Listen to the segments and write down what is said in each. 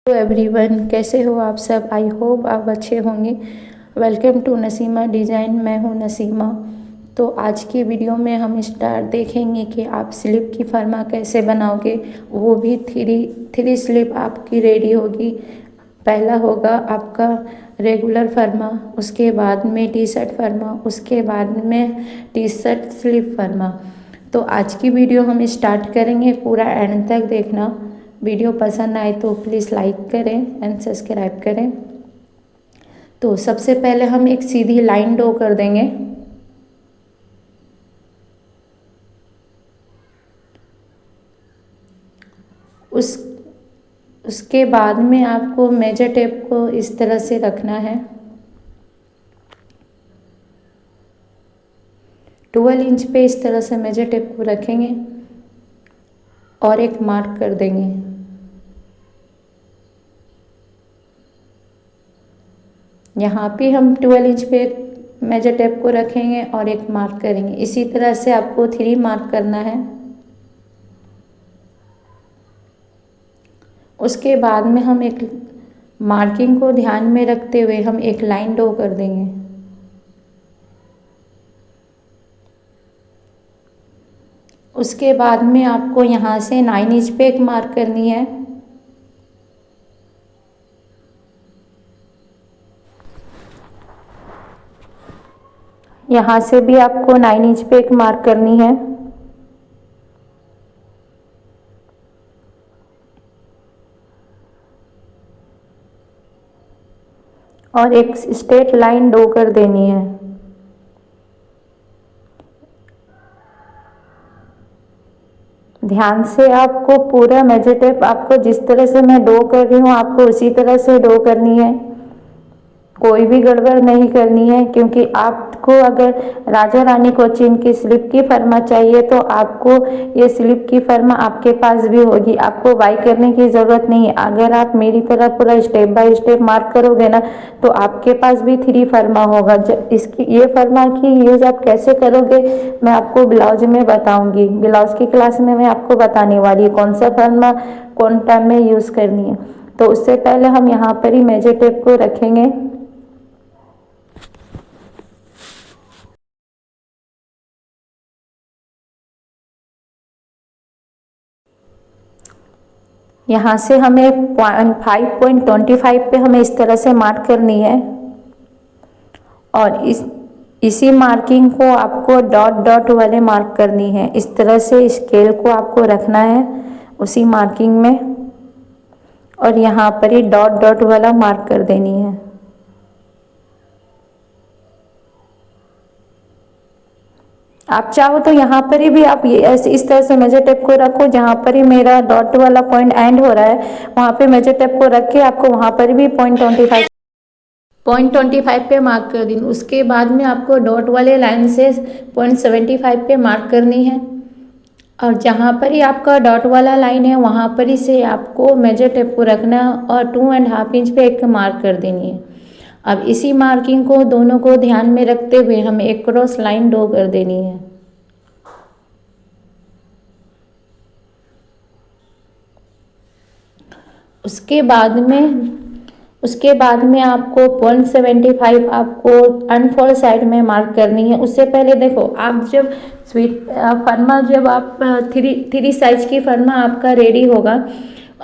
Hello everyone, कैसे हो आप सब। आई होप आप अच्छे होंगे। Welcome to Naseema design. मैं हूँ नसीमा। तो आज की वीडियो में हम स्टार्ट देखेंगे कि आप स्लिप की फर्मा कैसे बनाओगे, वो भी थ्री स्लिप आपकी रेडी होगी। पहला होगा आपका रेगुलर फर्मा, उसके बाद में टी शर्ट फर्मा, उसके बाद में टी शर्ट स्लिप फर्मा। तो आज की वीडियो हम स्टार्ट करेंगे, पूरा एंड तक देखना। वीडियो पसंद आए तो प्लीज़ लाइक करें एंड सब्सक्राइब करें। तो सबसे पहले हम एक सीधी लाइन ड्रॉ कर देंगे। उस उसके बाद में आपको मेजर टेप को इस तरह से रखना है। 12 इंच पे इस तरह से मेजर टेप को रखेंगे और एक मार्क कर देंगे। यहाँ पे हम 12 इंच पे मेजर टेप को रखेंगे और एक मार्क करेंगे। इसी तरह से आपको 3 मार्क करना है। उसके बाद में हम एक मार्किंग को ध्यान में रखते हुए हम एक लाइन ड्रॉ कर देंगे। उसके बाद में आपको यहाँ से 9 इंच पे एक मार्क करनी है। यहाँ से भी आपको 9 इंच पे एक मार्क करनी है। और एक स्ट्रेट लाइन ड्रॉ कर देनी है। ध्यान से आपको पूरा मेजर टेप, आपको जिस तरह से मैं ड्रॉ कर रही हूँ आपको उसी तरह से ड्रॉ करनी है। कोई भी गड़बड़ नहीं करनी है, क्योंकि आपको अगर राजा रानी कोचिन की स्लिप की फर्मा चाहिए तो आपको ये स्लिप की फर्मा आपके पास भी होगी। आपको बाई करने की ज़रूरत नहीं है। अगर आप मेरी तरह पूरा स्टेप बाय स्टेप मार्क करोगे ना तो आपके पास भी 3 फर्मा होगा। इसकी ये फर्मा की यूज़ आप कैसे करोगे मैं आपको ब्लाउज में बताऊंगी। ब्लाउज की क्लास में मैं आपको बताने वाली कौन सा फर्मा कौन टाइम में यूज़ करनी है। तो उससे पहले हम यहाँ पर ही मेजर टेप को रखेंगे। यहाँ से हमें 5.25 पे हमें इस तरह से मार्क करनी है। और इसी मार्किंग को आपको डॉट डॉट वाले मार्क करनी है। इस तरह से स्केल को आपको रखना है उसी मार्किंग में, और यहाँ पर ही डॉट डॉट वाला मार्क कर देनी है। आप चाहो तो यहाँ पर ही भी आप ये ऐसे इस तरह से मेजर टेप को रखो, जहाँ पर ही मेरा डॉट वाला पॉइंट एंड हो रहा है वहाँ पे मेजर टेप को रख के आपको वहाँ पर भी 0.25 पे मार्क कर दी। उसके बाद में आपको डॉट वाले लाइन से 0.75 पे मार्क करनी है। और जहाँ पर ही आपका डॉट वाला लाइन है वहाँ पर ही से आपको मेजर टेप को रखना है और 2.5 इंच पे एक मार्क कर देनी है। अब इसी मार्किंग को दोनों को ध्यान में रखते हुए हमें एक क्रॉस लाइन ड्रॉ कर देनी है। उसके बाद में आपको 0.75 आपको अनफोल्ड साइड में मार्क करनी है। उससे पहले देखो, आप जब स्वीट फर्मा जब आप थ्री साइज की फर्मा आपका रेडी होगा,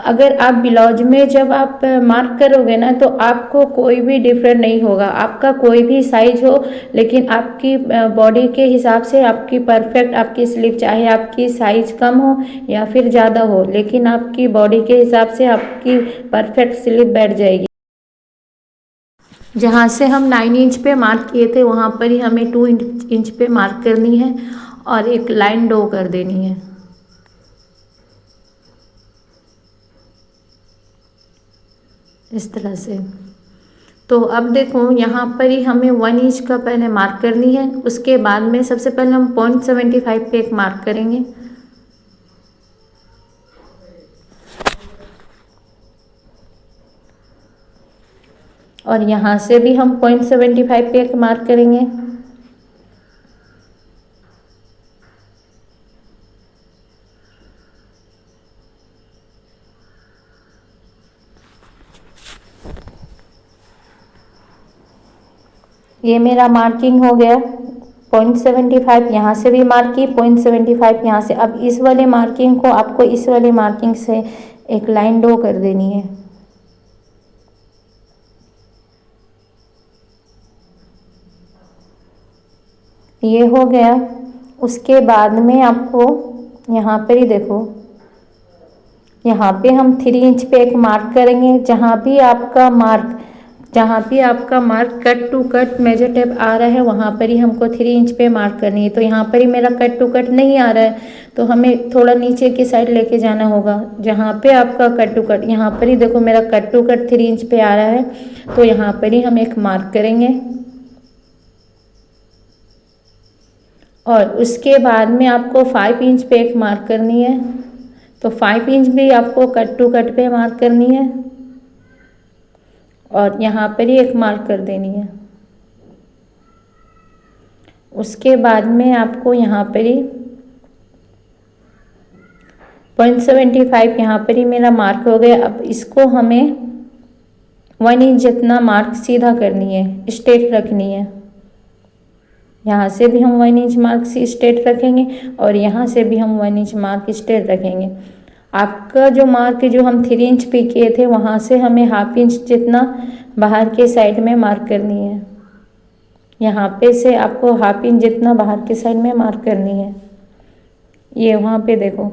अगर आप ब्लाउज में जब आप मार्क करोगे ना तो आपको कोई भी डिफरेंट नहीं होगा। आपका कोई भी साइज हो लेकिन आपकी बॉडी के हिसाब से आपकी परफेक्ट आपकी स्लीव, चाहे आपकी साइज कम हो या फिर ज़्यादा हो, लेकिन आपकी बॉडी के हिसाब से आपकी परफेक्ट स्लीव बैठ जाएगी। जहाँ से हम 9 इंच पे मार्क किए थे वहाँ पर ही हमें 2 इंच पे मार्क करनी है और एक लाइन ड्रॉ कर देनी है इस तरह से। तो अब देखो, यहाँ पर ही हमें 1 इंच का पहले मार्क करनी है। उसके बाद में सबसे पहले हम 0.75 पे एक मार्क करेंगे। और यहाँ से भी हम 0.75 पे एक मार्क करेंगे। ये मेरा मार्किंग हो गया 0.75, यहाँ से भी मार्क की 0.75 यहाँ से। अब इस वाले मार्किंग को आपको इस वाले मार्किंग से एक लाइन ड्रॉ कर देनी है। ये हो गया। उसके बाद में आपको यहाँ पर ही देखो, यहाँ पे हम 3 इंच पे एक मार्क करेंगे। जहाँ भी आपका mark cut to cut measure tape आ रहा है वहाँ पर ही हमको 3 इंच पे मार्क करनी है। तो यहाँ पर ही मेरा कट टू कट नहीं आ रहा है, तो हमें थोड़ा नीचे की साइड लेके जाना होगा। जहाँ पे आपका कट टू कट, यहाँ पर ही देखो मेरा कट टू कट 3 इंच पे आ रहा है, तो यहाँ पर ही हम एक मार्क करेंगे। और उसके बाद में आपको 5 इंच पे एक मार्क करनी है, तो 5 इंच भी आपको कट टू कट पे मार्क करनी है और यहाँ पर ही एक मार्क कर देनी है। उसके बाद में आपको यहाँ पर ही 0.75 यहाँ पर ही मेरा मार्क हो गया। अब इसको हमें 1 इंच जितना मार्क सीधा करनी है, स्ट्रेट रखनी है। यहाँ से भी हम 1 इंच मार्क स्ट्रेट रखेंगे और यहाँ से भी हम 1 इंच मार्क स्ट्रेट रखेंगे। आपका जो मार्क जो हम 3 इंच पे किए थे वहाँ से हमें ½ इंच जितना बाहर के साइड में मार्क करनी है। यहाँ पे से आपको ½ इंच जितना बाहर के साइड में मार्क करनी है। ये वहाँ पे देखो,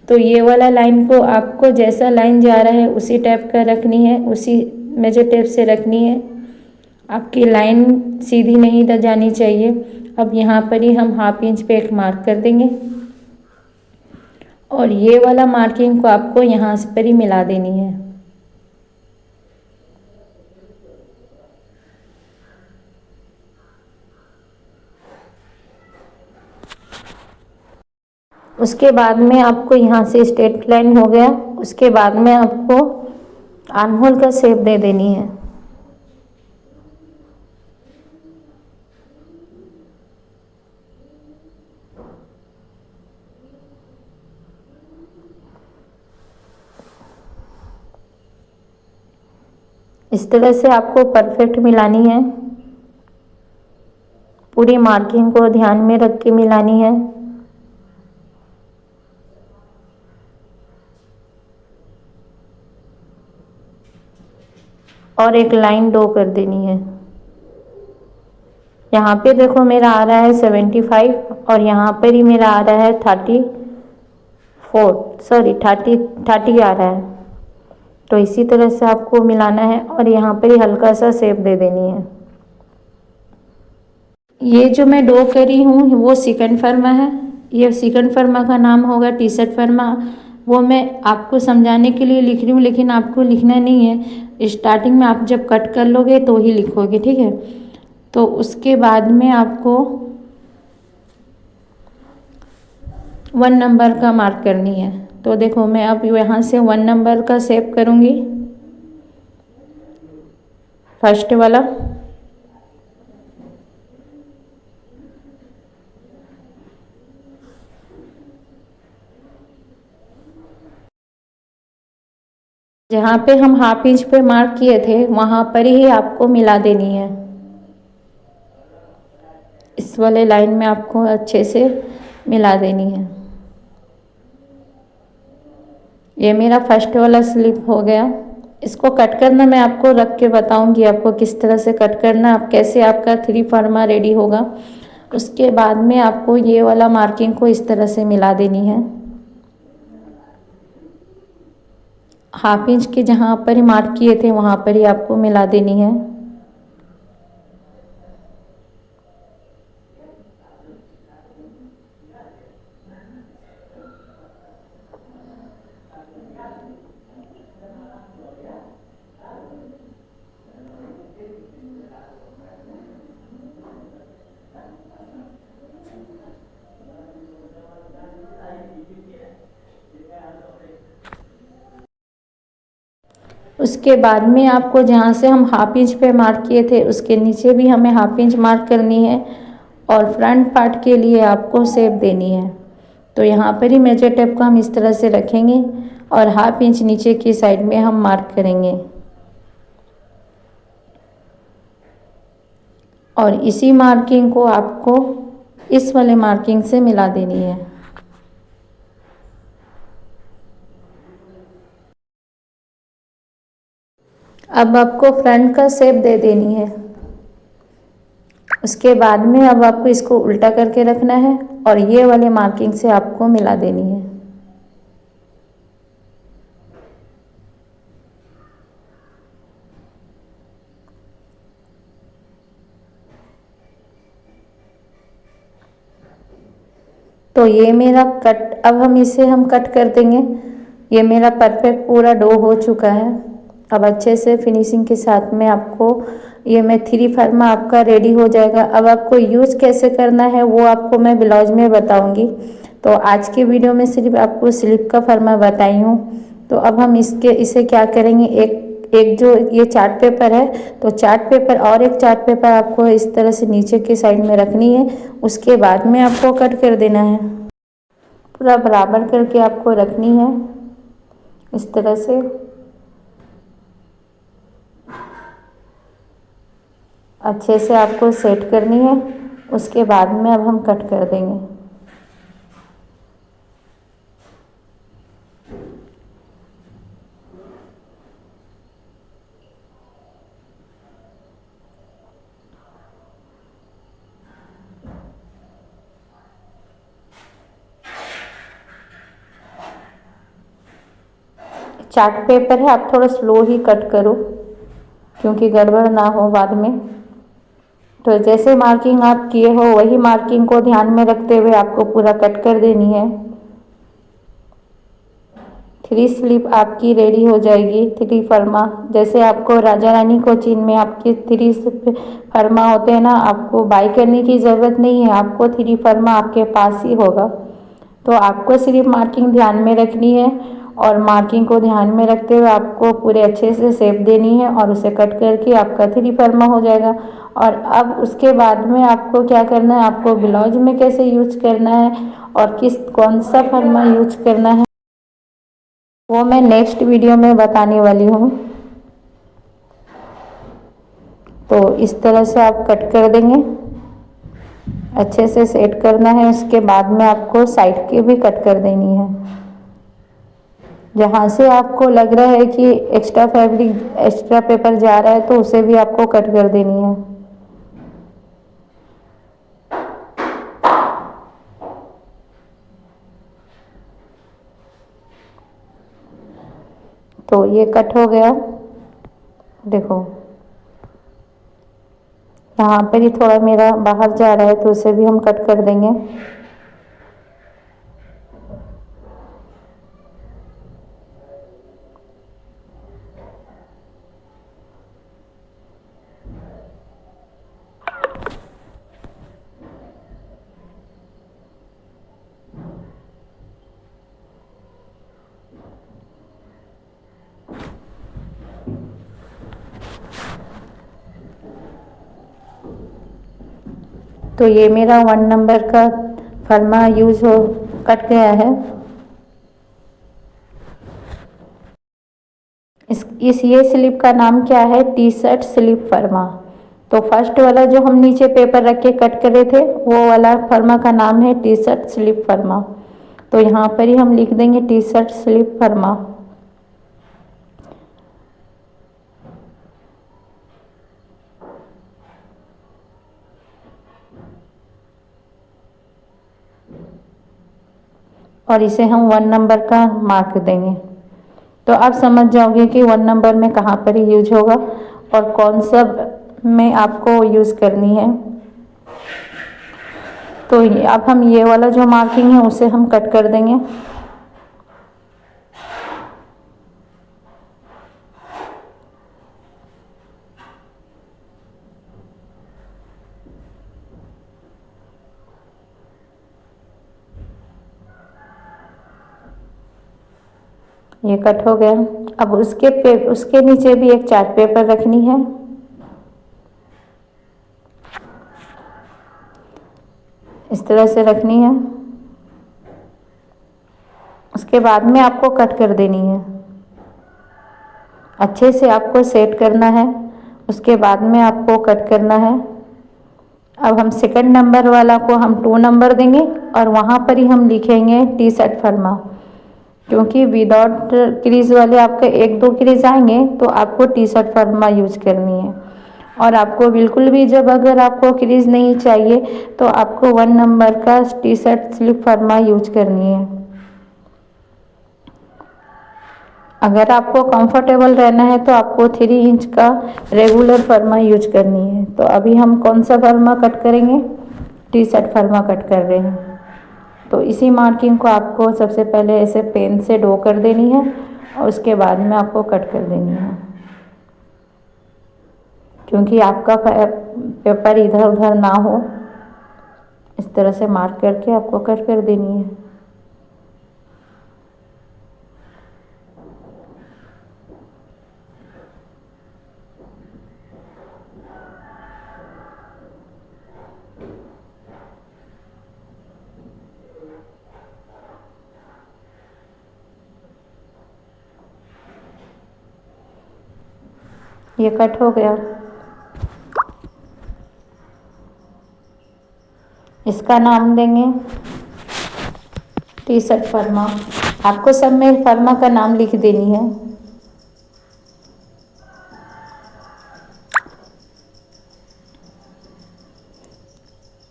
तो ये वाला लाइन को आपको जैसा लाइन जा रहा है उसी टाइप का रखनी है, उसी मेजर टेप से रखनी है। आपकी लाइन सीधी नहीं जानी चाहिए। अब यहाँ पर ही हम ½ इंच पे एक मार्क कर देंगे और ये वाला मार्किंग को आपको यहाँ पर ही मिला देनी है। उसके बाद में आपको यहाँ से स्ट्रेट लाइन हो गया। उसके बाद में आपको आर्म होल का शेप दे देनी है। इस तरह से आपको परफेक्ट मिलानी है, पूरी मार्किंग को ध्यान में रख के मिलानी है। और एक लाइन ड्रॉ कर देनी है। यहाँ पे देखो मेरा आ रहा है 75 और यहाँ पर ही मेरा आ रहा है 30 आ रहा है। तो इसी तरह से आपको मिलाना है और यहाँ पर ही हल्का सा शेप दे देनी है। ये जो मैं ड्रॉ करी हूँ वो सेकंड फर्मा है। ये सेकंड फर्मा का नाम होगा टी शर्ट फर्मा। वो मैं आपको समझाने के लिए लिख रही हूँ, लेकिन आपको लिखना नहीं है। स्टार्टिंग में आप जब कट कर लोगे तो ही लिखोगे, ठीक है। तो उसके बाद में आपको 1 नंबर का मार्क करनी है। तो देखो मैं अब यहाँ से 1 नंबर का शेप करूँगी, फर्स्ट वाला। जहाँ पे हम ½ इंच पे मार्क किए थे वहाँ पर ही आपको मिला देनी है। इस वाले लाइन में आपको अच्छे से मिला देनी है। ये मेरा फर्स्ट वाला स्लिप हो गया। इसको कट करना मैं आपको रख के बताऊंगी आपको किस तरह से कट करना, आप कैसे आपका 3 फर्मा रेडी होगा। उसके बाद में आपको ये वाला मार्किंग को इस तरह से मिला देनी है। ½ इंच के जहाँ पर ही मार्क किए थे वहाँ पर ही आपको मिला देनी है। उसके बाद में आपको जहाँ से हम ½ इंच पे मार्क किए थे उसके नीचे भी हमें ½ इंच मार्क करनी है और फ्रंट पार्ट के लिए आपको शेप देनी है। तो यहाँ पर ही मेजर टेप को हम इस तरह से रखेंगे और ½ इंच नीचे की साइड में हम मार्क करेंगे। और इसी मार्किंग को आपको इस वाले मार्किंग से मिला देनी है। अब आपको फ्रंट का शेप दे देनी है। उसके बाद में अब आपको इसको उल्टा करके रखना है और ये वाले मार्किंग से आपको मिला देनी है। तो ये मेरा कट, अब हम इसे कट कर देंगे। ये मेरा परफेक्ट पूरा डो हो चुका है। अब अच्छे से फिनिशिंग के साथ में आपको ये मैं 3 फर्मा आपका रेडी हो जाएगा। अब आपको यूज़ कैसे करना है वो आपको मैं ब्लाउज में बताऊंगी। तो आज के वीडियो में सिर्फ आपको स्लिप का फर्मा बताई हूँ। तो अब हम इसे क्या करेंगे, एक जो ये चार्ट पेपर है, तो चार्ट पेपर और एक चार्ट पेपर आपको इस तरह से नीचे की साइड में रखनी है। उसके बाद में आपको कट कर देना है। पूरा बराबर करके आपको रखनी है इस तरह से। अच्छे से आपको सेट करनी है। उसके बाद में अब हम कट कर देंगे। चार्ट पेपर है, आप थोड़ा स्लो ही कट करो क्योंकि गड़बड़ ना हो बाद में। तो जैसे मार्किंग आप किए हो वही मार्किंग को ध्यान में रखते हुए आपको पूरा कट कर देनी है। 3 स्लिप आपकी रेडी हो जाएगी, 3 फर्मा। जैसे आपको राजा रानी कोचिन में आपके 3 फर्मा होते हैं ना, आपको बाई करने की ज़रूरत नहीं है, आपको 3 फर्मा आपके पास ही होगा। तो आपको सिर्फ मार्किंग ध्यान में रखनी है और मार्किंग को ध्यान में रखते हुए आपको पूरे अच्छे से शेप देनी है और उसे कट करके आपका 3 फर्मा हो जाएगा। और अब उसके बाद में आपको क्या करना है, आपको ब्लाउज में कैसे यूज करना है और कौन सा फर्मा यूज करना है वो मैं नेक्स्ट वीडियो में बताने वाली हूँ। तो इस तरह से आप कट कर देंगे, अच्छे से सेट करना है। उसके बाद में आपको साइड की भी कट कर देनी है। जहाँ से आपको लग रहा है कि एक्स्ट्रा पेपर जा रहा है तो उसे भी आपको कट कर देनी है। तो ये कट हो गया, देखो यहाँ पर ही थोड़ा मेरा बाहर जा रहा है तो उसे भी हम कट कर देंगे। तो ये मेरा 1 नंबर का फर्मा कट गया है। ये स्लिप का नाम क्या है, टी शर्ट स्लिप फर्मा। तो फर्स्ट वाला जो हम नीचे पेपर रख के कट करे थे वो वाला फर्मा का नाम है टी शर्ट स्लिप फर्मा। तो यहाँ पर ही हम लिख देंगे टी शर्ट स्लिप फर्मा। और इसे हम 1 नंबर का मार्क देंगे। तो आप समझ जाओगे कि 1 नंबर में कहाँ पर यूज होगा और कौन सा में आपको यूज़ करनी है। तो अब हम ये वाला जो मार्किंग है उसे हम कट कर देंगे। ये कट हो गया। अब उसके नीचे भी एक चार्ट पेपर रखनी है। इस तरह से रखनी है। उसके बाद में आपको कट कर देनी है। अच्छे से आपको सेट करना है। उसके बाद में आपको कट करना है। अब हम सेकंड नंबर वाला को हम 2 नंबर देंगे और वहाँ पर ही हम लिखेंगे टी शर्ट फर्मा, क्योंकि विदाउट क्रीज वाले आपके 1-2 क्रीज आएंगे तो आपको टी शर्ट फर्मा यूज करनी है। और आपको बिल्कुल भी जब अगर आपको क्रीज नहीं चाहिए तो आपको 1 नंबर का टी शर्ट स्लिप फर्मा यूज करनी है। अगर आपको कंफर्टेबल रहना है तो आपको 3 इंच का रेगुलर फर्मा यूज करनी है। तो अभी हम कौन सा फर्मा कट करेंगे? टी शर्ट फर्मा कट कर रहे हैं। तो इसी मार्किंग को आपको सबसे पहले ऐसे पेन से ड्रॉ कर देनी है और उसके बाद में आपको कट कर देनी है, क्योंकि आपका पेपर इधर उधर ना हो, इस तरह से मार्क करके आपको कट कर देनी है। ये कट हो गया। इसका नाम देंगे टी शर्ट फर्मा। आपको सब में फर्मा का नाम लिख देनी है।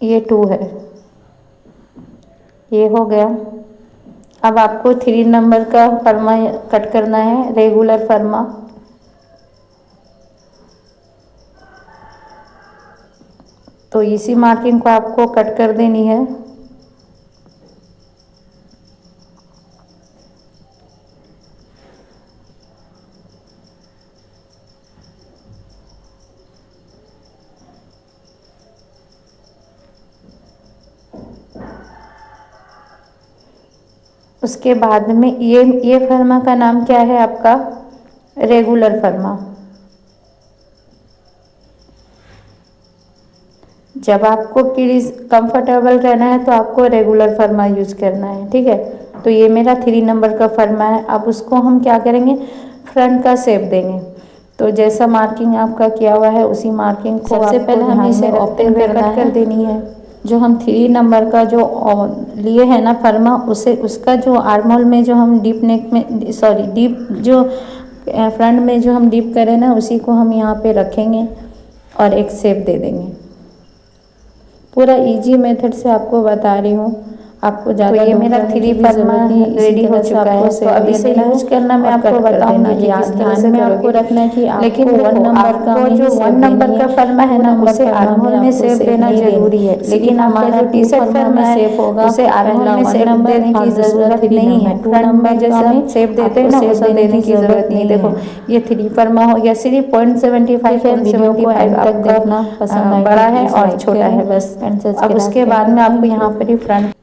ये 2 है, ये हो गया। अब आपको 3 नंबर का फर्मा कट करना है, रेगुलर फर्मा। तो इसी मार्किंग को आपको कट कर देनी है। उसके बाद में ये फर्मा का नाम क्या है आपका? रेगुलर फर्मा। जब आपको क्रीज कंफर्टेबल रहना है तो आपको रेगुलर फर्मा यूज करना है, ठीक है। तो ये मेरा 3 नंबर का फर्मा है। अब उसको हम क्या करेंगे? फ्रंट का शेप देंगे। तो जैसा मार्किंग आपका किया हुआ है उसी मार्किंग को सबसे पहले हमें इसे ओपन कर देनी है। जो हम 3 नंबर का जो लिए है ना फर्मा, उसे उसका जो आर्महोल में जो हम डीप नेक में डीप जो फ्रंट में जो हम डीप करें ना, उसी को हम यहाँ पे रखेंगे और एक शेप दे देंगे। पूरा इजी मेथड से आपको बता रही हूँ, आपको ज़्यादा। तो ये मेरा 3 फर्मा रेडी हो चुका है। तो अब इसे यूज करना मैं आपको बताऊंगी कि किस तरह से आपको रखना है कि लेकिन 1 नंबर का जो 1 नंबर का फर्मा है ना, उसे आर्महोल में शेप देना जरूरी है। लेकिन हमारा जो टी शर्ट फर्मा है उसे आर्महोल में शेप देने की जरूरत नहीं है। फ्रंट में जैसे हम शेप देते हैं ना, उसे देने की जरूरत नहीं। देखो ये 3 फर्मा हो गया। सिर्फ 0.75 है। वीडियो को एंड तक देखना पसंद बड़ा है और छोटा है बस। अब उसके बाद में आपको यहाँ पर ही फ्रंट